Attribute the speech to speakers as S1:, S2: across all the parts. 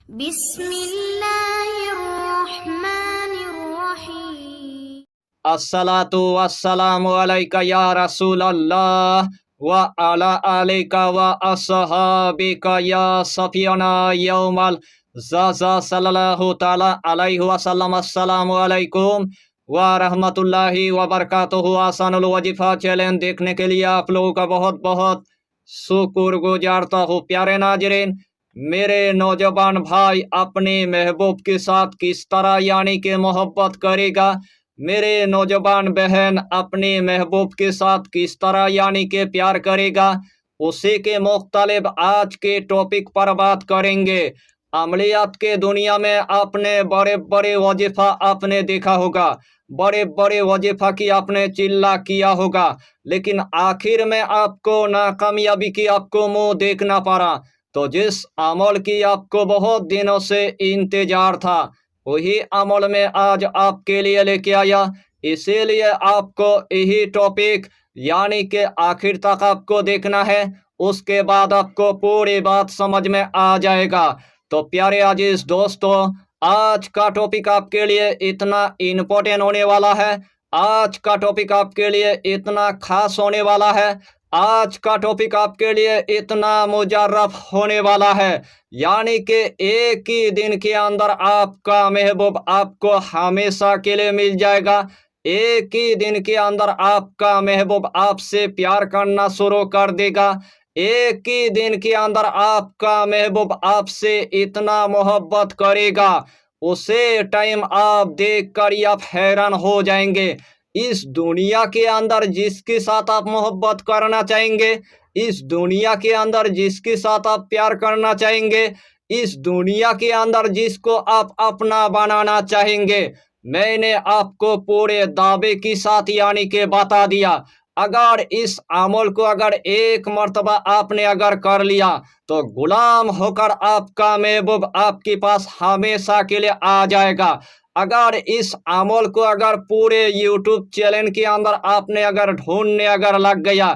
S1: बिस्मिल्लाहिर्रहमानिर्रहीम।
S2: अस्सलातु वस्सलामु अलैका या रसूल अल्लाह व अला आलिका व अस्हाबिका या सफियना यौमल ज़ज़ा सल्लल्लाहु ताला अलैहि वसल्लम। अस्सलामु अलैकुम व रहमतुल्लाहि व बरकातुहु। आसानुल वजीफा चैलेंज देखने के लिए आप लोगों का बहुत बहुत शुक्र गुजारता हूँ। प्यारे नाजरीन, मेरे नौजवान भाई अपने महबूब के साथ किस तरह यानी कि मोहब्बत करेगा, मेरे नौजवान बहन अपने महबूब के साथ किस तरह यानी कि प्यार करेगा, उसी के मुख्तलिफ आज के टॉपिक पर बात करेंगे। अमलियात के दुनिया में आपने बड़े बड़े वजीफा आपने देखा होगा, बड़े बड़े वजीफा की आपने चिल्ला किया होगा, लेकिन आखिर में आपको नाकामयाबी की आपको मुंह देखना पड़ा। तो जिस अमल की आपको बहुत दिनों से इंतजार था, वही अमल में आज आपके लिए लेके आया। इसीलिए आपको यही टॉपिक यानी कि आखिर तक आपको देखना है, उसके बाद आपको पूरी बात समझ में आ जाएगा। तो प्यारे अजीज दोस्तों, आज का टॉपिक आपके लिए इतना इम्पोर्टेंट होने वाला है, आज का टॉपिक आपके लिए इतना खास होने वाला है, आज का टॉपिक आपके लिए इतना मुजर्रफ होने वाला है, यानी कि एक ही दिन के अंदर आपका महबूब आपको हमेशा के लिए मिल जाएगा। एक ही दिन के अंदर आपका महबूब आपसे प्यार करना शुरू कर देगा। एक ही दिन के अंदर आपका महबूब आपसे इतना मोहब्बत करेगा, उसे टाइम आप देख कर आप हैरान हो जाएंगे। इस दुनिया के अंदर जिसके साथ आप मोहब्बत करना चाहेंगे, इस दुनिया के अंदर जिसके साथ आप प्यार करना चाहेंगे, इस दुनिया के अंदर जिसको आप अपना बनाना चाहेंगे, मैंने आपको पूरे दावे के साथ यानी कि बता दिया, अगर इस अमल को अगर एक मर्तबा आपने अगर कर लिया तो गुलाम होकर आपका महबूब आपके पास हमेशा के लिए आ जाएगा। अगर इस अमल को अगर पूरे यूट्यूब चैनल के अंदर आपने अगर ढूंढने अगर लग गया,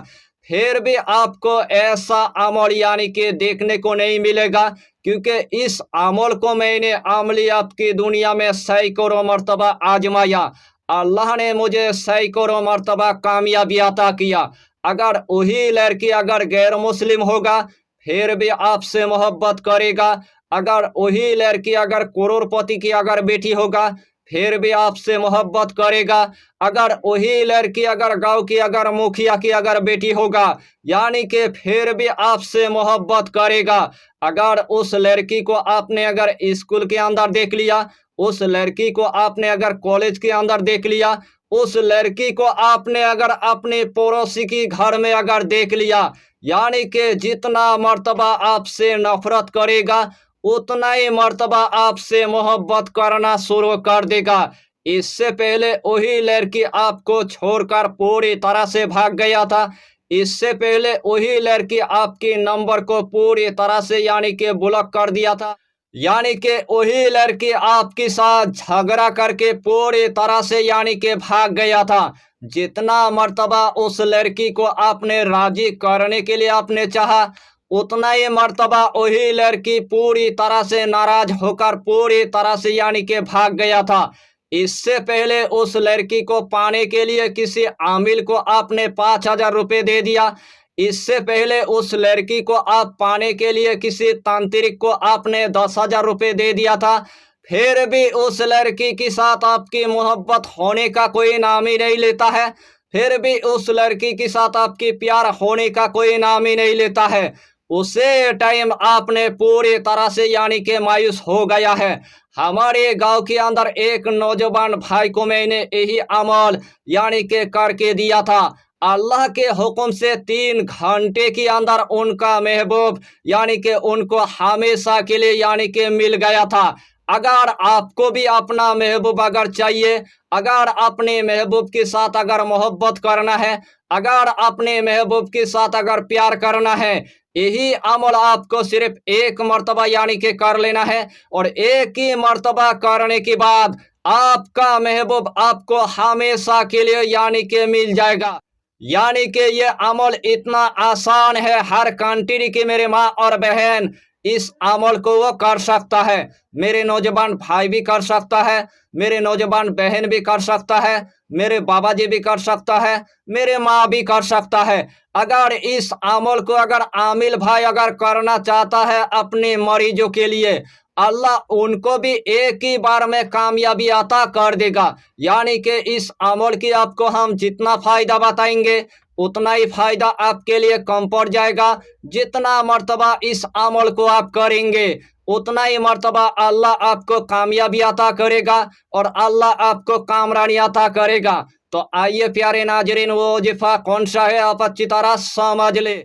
S2: फिर भी आपको ऐसा अमल यानी कि देखने को नहीं मिलेगा, क्योंकि इस अमल को मैंने अमलियात की दुनिया में सैकड़ों मर्तबा आजमाया। अल्लाह ने मुझे सैकड़ों मर्तबा कामयाबी अता किया। अगर वही लड़की अगर गैर मुस्लिम होगा फिर भी आपसे मोहब्बत करेगा। अगर वही लड़की अगर करोड़पति की अगर बेटी होगा फिर भी आपसे मोहब्बत करेगा। अगर वही लड़की अगर गांव की अगर मुखिया की अगर बेटी होगा यानी कि फिर भी आपसे मोहब्बत करेगा। अगर उस लड़की को आपने अगर स्कूल के अंदर देख लिया, उस लड़की को आपने अगर कॉलेज के अंदर देख लिया, उस लड़की को आपने अगर अपने पड़ोसी की घर में अगर देख लिया, यानी कि जितना मर्तबा आपसे नफरत करेगा उतना ही मर्तबा आपसे मोहब्बत करना शुरू कर देगा। इससे पहले वही लड़की आपको छोड़कर पूरी तरह से भाग गया था, इससे पहले वही लड़की आपके नंबर को पूरी तरह से यानी कि ब्लॉक कर दिया था, यानी कि वही लड़की आपके साथ झगड़ा करके पूरी तरह से यानी कि भाग गया था। जितना मर्तबा उस लड़की को आपने राजी करने के लिए आपने चाहा, उतना ही मर्तबा वही लड़की पूरी तरह से नाराज होकर पूरी तरह से यानी कि भाग गया था। इससे पहले उस लड़की को पाने के लिए किसी आमिल को आपने 5,000 रुपये दे दिया। इससे पहले उस लड़की को आप पाने के लिए किसी तांत्रिक को आपने 10,000 रुपये दे दिया था। फिर भी उस लड़की के साथ आपकी मोहब्बत होने का कोई नाम ही नहीं लेता है, फिर भी उस लड़की के साथ आपकी प्यार होने का कोई नाम ही नहीं लेता है। उसे टाइम आपने पूरी तरह से यानी कि मायूस हो गया है। हमारे गांव के अंदर एक नौजवान भाई को मैंने यही अमल यानी कि करके दिया था। अल्लाह के हुक्म से 3 घंटे के अंदर उनका महबूब यानी कि उनको हमेशा के लिए यानी कि मिल गया था। अगर आपको भी अपना महबूब अगर चाहिए, अगर अपने महबूब के साथ अगर मोहब्बत करना है, अगर अपने महबूब के साथ अगर प्यार करना है, यही अमल आपको सिर्फ एक मर्तबा यानी कि कर लेना है, और एक ही मर्तबा करने के बाद आपका महबूब आपको हमेशा के लिए यानी कि मिल जाएगा। यानी कि ये अमल इतना आसान है, हर कंट्री की मेरे माँ और बहन इस अमल को वो कर सकता है। मेरे नौजवान भाई भी कर सकता है, मेरे नौजवान बहन भी कर सकता है, मेरे बाबा जी भी कर सकता है, मेरे माँ भी कर सकता है। अगर इस अमल को अगर आमिल भाई अगर करना चाहता है अपने मरीजों के लिए, अल्लाह उनको भी एक ही बार में कामयाबी अता कर देगा। यानी कि इस अमल की आपको हम जितना फायदा बताएंगे उतना ही फायदा आपके लिए कम पड़ जाएगा। जितना मर्तबा इस अमल को आप करेंगे उतना ही मर्तबा अल्लाह आपको कामयाबी अता करेगा और अल्लाह आपको कामरानी अता करेगा। तो आइए प्यारे नाजरीन, वो वजीफा कौन सा है आप अच्छी तरह समझ ले।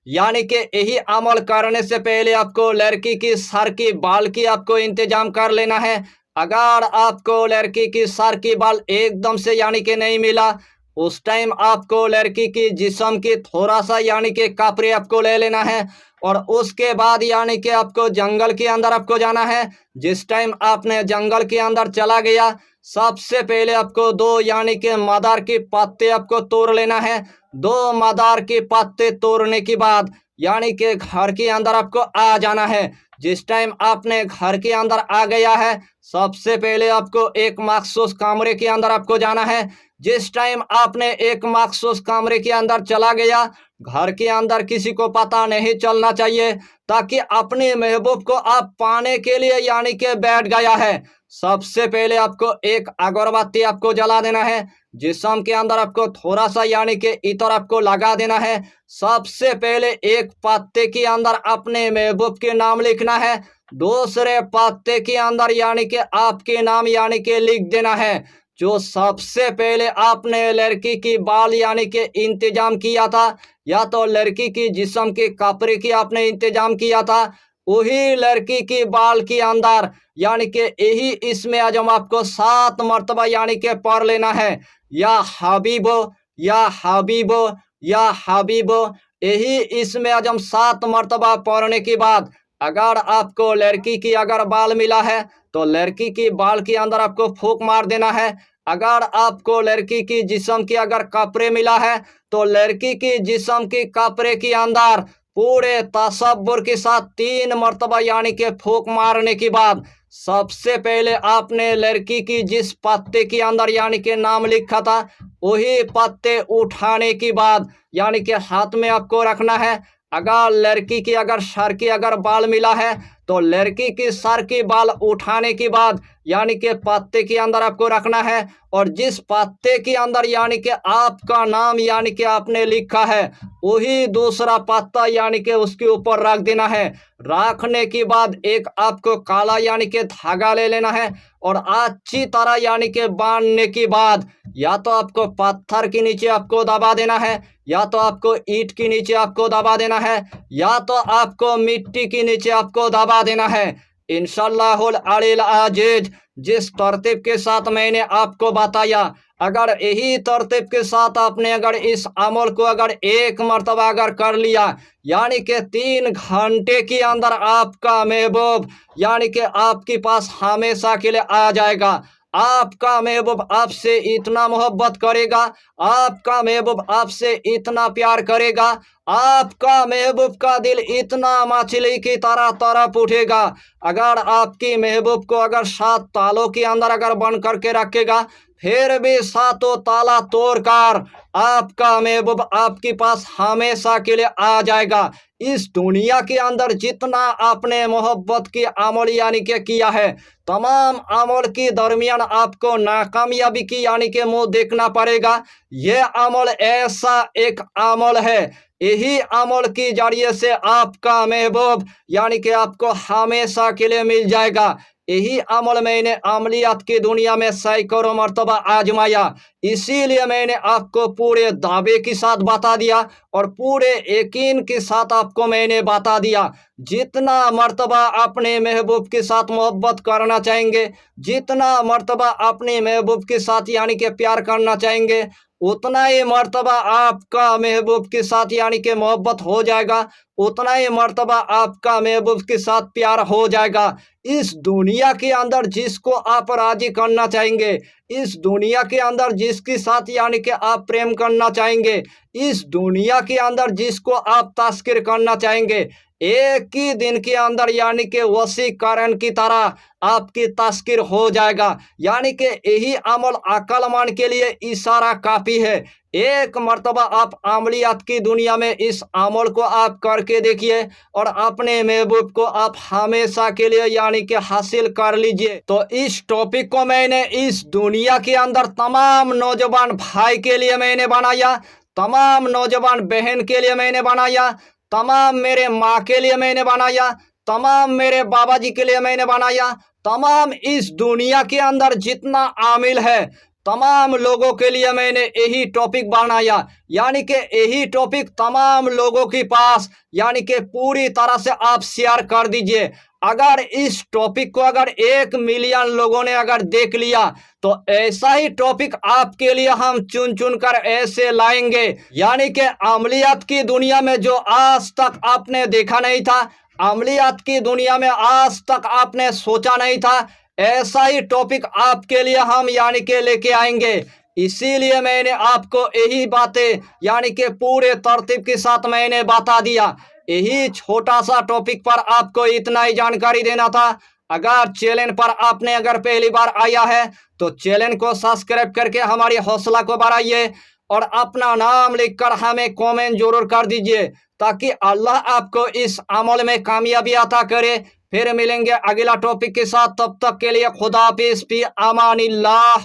S2: यानी कि यही अमल करने से पहले आपको लड़की की सर की बाल की आपको इंतजाम कर लेना है। अगर आपको लड़की की सर की बाल एकदम से यानी कि नहीं मिला, उस टाइम आपको लड़की की जिस्म की थोड़ा सा यानी कि कपड़े आपको ले लेना है और उसके बाद यानी कि आपको जंगल के अंदर आपको जाना है। जिस टाइम आपने जंगल के अंदर चला गया, सबसे पहले आपको दो यानी कि मदार के पत्ते आपको तोड़ लेना है। दो मदार के पत्ते तोड़ने के बाद यानी कि घर के अंदर आपको आ जाना है। जिस टाइम आपने घर के अंदर आ गया है, सबसे पहले आपको एक मखसूस कमरे के अंदर आपको जाना है। जिस टाइम आपने एक मखसूस कमरे के अंदर चला गया, घर के अंदर किसी को पता नहीं चलना चाहिए, ताकि अपने महबूब को आप पाने के लिए यानी कि बैठ गया है। सबसे पहले आपको एक अगरबत्ती आपको जला देना है। जिस्म के अंदर आपको थोड़ा सा यानी कि इतर आपको लगा देना है। सबसे पहले एक पत्ते के अंदर अपने महबूब के नाम लिखना है, दूसरे पत्ते के अंदर यानी कि आपके नाम यानी कि लिख देना है। जो सबसे पहले आपने लड़की की बाल यानी कि इंतजाम किया था, या तो लड़की की जिस्म के कपड़े की आपने इंतजाम किया था, वही लड़की की बाल के अंदर यानी कि यही इसमें आजम आपको 7 मर्तबा यानी कि पढ़ लेना है, या हबीबो या हबीबो या हबीबो। यही इसमें आजम 7 मर्तबा पढ़ने के बाद अगर आपको लड़की की अगर बाल मिला है तो लड़की की बाल के अंदर आपको फूंक मार देना है। अगर आपको लड़की की जिस्म की अगर कपड़े मिला है तो लड़की की जिस्म की कपड़े के अंदर पूरे तसब्बुर के साथ 3 मर्तबा यानी कि फूंक मारने के बाद सबसे पहले आपने लड़की की जिस पत्ते के अंदर यानी कि नाम लिखा था वही पत्ते उठाने के बाद यानी कि हाथ में आपको रखना है। अगर लड़की की अगर सर की अगर बाल मिला है तो लड़की की सर की बाल उठाने के बाद यानी कि पत्ते के अंदर आपको रखना है, और जिस पत्ते के अंदर यानी कि आपका नाम यानी कि आपने लिखा है वही दूसरा पत्ता यानी कि उसके ऊपर रख देना है। रखने के बाद एक आपको काला यानी कि धागा ले लेना है और अच्छी तरह यानी कि बांधने के बाद या तो आपको पत्थर के नीचे आपको दबा देना है, या तो आपको ईंट के नीचे आपको दबा देना है, या तो आपको मिट्टी के नीचे आपको दबा देना है। इंशाअल्लाहुल अलील अजीज जिस तरतीब के साथ मैंने आपको बताया, अगर यही तरतीब के साथ आपने अगर इस अमल को अगर एक मर्तबा अगर कर लिया, यानी कि 3 घंटे के अंदर आपका महबूब यानी कि आपके पास हमेशा के लिए आ जाएगा। आपका महबूब आपसे इतना मोहब्बत करेगा, आपका महबूब आपसे इतना प्यार करेगा, आपका महबूब का दिल इतना मछली की तरह तरफ उठेगा। अगर आपकी महबूब को अगर 7 तालों के अंदर अगर बंद करके रखेगा, फिर भी 7 ताला तोड़कर आपका महबूब आपके पास हमेशा के लिए आ जाएगा। इस दुनिया के अंदर जितना आपने मोहब्बत की अमल यानी कि किया है, तमाम अमल के दरमियान आपको नाकामयाबी की यानी कि मुंह देखना पड़ेगा। यह अमल ऐसा एक अमल है, यही अमल के जरिए से आपका महबूब यानी कि आपको हमेशा के लिए मिल जाएगा। यही अमल मैंने अमलियात की दुनिया में सैकड़ों मर्तबा आजमाया, इसीलिए मैंने आपको पूरे दावे के साथ बता दिया और पूरे यकीन के साथ आपको मैंने बता दिया। जितना मर्तबा अपने महबूब के साथ मोहब्बत करना चाहेंगे, जितना मर्तबा अपने महबूब के साथ यानी कि प्यार करना चाहेंगे, उतना ही मर्तबा आपका महबूब के साथ यानी कि मोहब्बत हो जाएगा, उतना ही मर्तबा आपका महबूब के साथ प्यार हो जाएगा। इस दुनिया के अंदर जिसको आप राजी करना चाहेंगे, इस दुनिया के अंदर जिसके साथ यानी कि आप प्रेम करना चाहेंगे, इस दुनिया के अंदर जिसको आप तस्कीर करना चाहेंगे, एक ही दिन के अंदर यानी कि वशीकरण की तरह आपकी तस्कीर हो जाएगा। यानी कि यही अमल अक्लमंद के लिए इशारा काफी है। एक मर्तबा आप अमलियात की दुनिया में इस अमल को आप करके देखिए और अपने महबूब को आप हमेशा के लिए यानी कि हासिल कर लीजिए। तो इस टॉपिक को मैंने इस दुनिया के अंदर तमाम नौजवान भाई के लिए मैंने बनाया, तमाम नौजवान बहन के लिए मैंने बनाया, तमाम मेरे माँ के लिए मैंने बनाया, तमाम मेरे बाबा जी के लिए मैंने बनाया, तमाम इस दुनिया के अंदर जितना आमिल है तमाम लोगों के लिए मैंने यही टॉपिक बनाया। यानी कि यही टॉपिक तमाम लोगों के पास यानी कि पूरी तरह से आप शेयर कर दीजिए। अगर इस टॉपिक को अगर 1 मिलियन लोगों ने अगर देख लिया तो ऐसा ही टॉपिक आपके लिए हम चुन चुन कर ऐसे लाएंगे यानी कि अमलियात की दुनिया में जो आज तक आपने देखा नहीं था, अमलियात की दुनिया में आज तक आपने सोचा नहीं था, ऐसा ही टॉपिक आपके लिए हम यानी कि लेके आएंगे। इसीलिए मैंने आपको यही बातें यानी कि पूरे तरतीब के साथ मैंने बता दिया। यही छोटा सा टॉपिक पर आपको इतना ही जानकारी देना था। अगर चैनल पर आपने अगर पहली बार आया है तो चैनल को सब्सक्राइब करके हमारी हौसला को बढ़ाइए और अपना नाम लिखकर हमें कमेंट जरूर कर दीजिए ताकि अल्लाह आपको इस अमल में कामयाबी अता करे। फिर मिलेंगे अगला टॉपिक के साथ, तब तक के लिए खुदा हाफिज़, फी अमानिल्लाह।